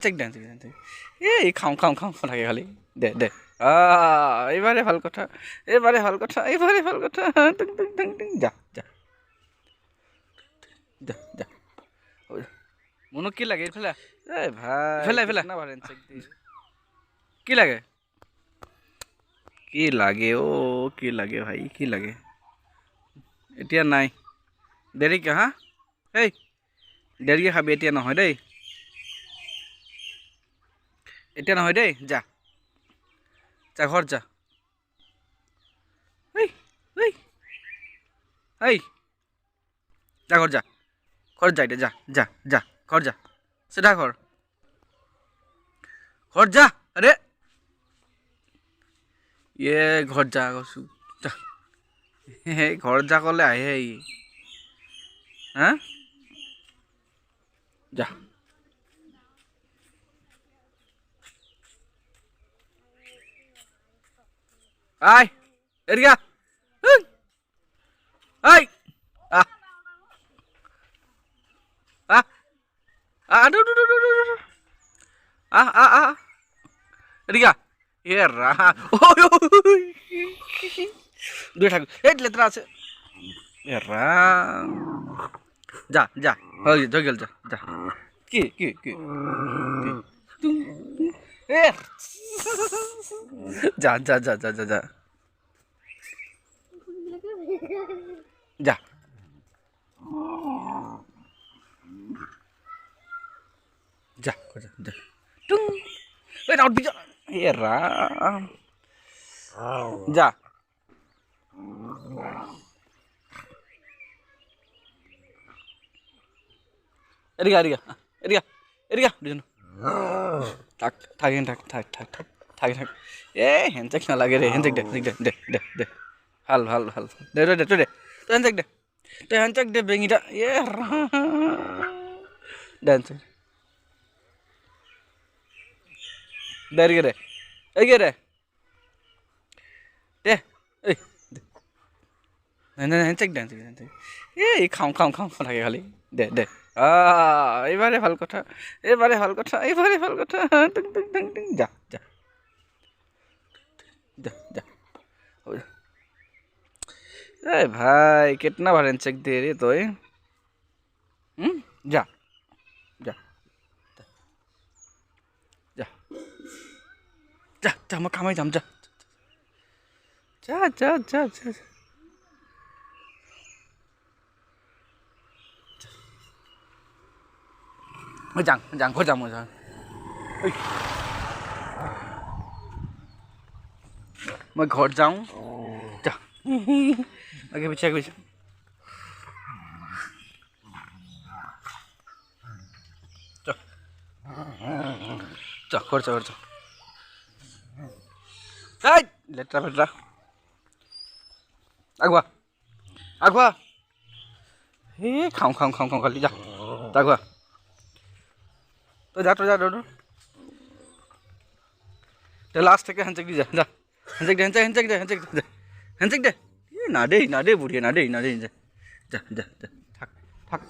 check দেন এই খাও খাও খাও থাকে খালি দে দে এবারে ভাল কথা এবারে ভাল কথা এবারে ভাল কথা টুং টুং টুং টুং যা যা যা যা মনক কি লাগে এফালে এ ভাই এফালে এফালে না ভালেন চেক দি কি লাগে কি লাগে ও কি লাগে ভাই কি লাগে এতিয়া নাই দেৰিকে হা এই দেৰিকে খাবি এতিয়া নহয় দেই এতিয়া নহয় দেই যা যা ঘৰ যা এই এই এই যা ঘৰ যা এতিয়া যা যা যা ঘৰ যা চিধা ঘৰ যা আৰে ইয়ে ঘৰ যা কৈছোঁ যা সেই ঘৰ যা ক'লে আহে ই হা যা আয় এদিকে আয় আহ আহ এদিকে এ রা দূরে থাক এই লেত্রা আছে এ রা যা যা হয়ে গেল যা যা কি কি কি এ যা যা যা যা যা যা যা যা যা টুং এই না উঠবি যা এ রাম যা এদিকে এদিকে এদিকে এদিকে দুজন থাক থাকেন থাক থাক থাক থাক থাক থাক এ হ্যান্ডশেক নালাগে রে হ্যান্ডশেক দে দে দে দে দে ভাল ভাল ভাল দে দে দে তুই দে তুই হ্যান্ডশেক দে বেঙিটা এ ডান্স দে এদিকে দে এদিকে দে দে এই হ্যান্ডশেক ডান্স এই খাও খাও খাও থাকে খালি দে দে এবারে ভাল কথা এবারে ভাল কথা এবারে ভাল কথা টুং টুং টুং টুং যা যা যা যা এ ভাই कितना बार चेक दे रे तो जा जा जा जा जा मैं खामाई जाम जा जा जा जा जा मैं जांग खोज जाम जा मैं घर जाऊं जा आगे पीछे घर लेट्रा फेट्रा आगुआ आगुआ हे खाऊं खाऊं खाऊं खाऊं खाली जा आगुआ तो जा तो लास्ट থেকে হ্যান্ডশেক দি যা যা হ্যান্ডশেক দে না দে বুড়িয়ে না দে যা যা যা থাক থাক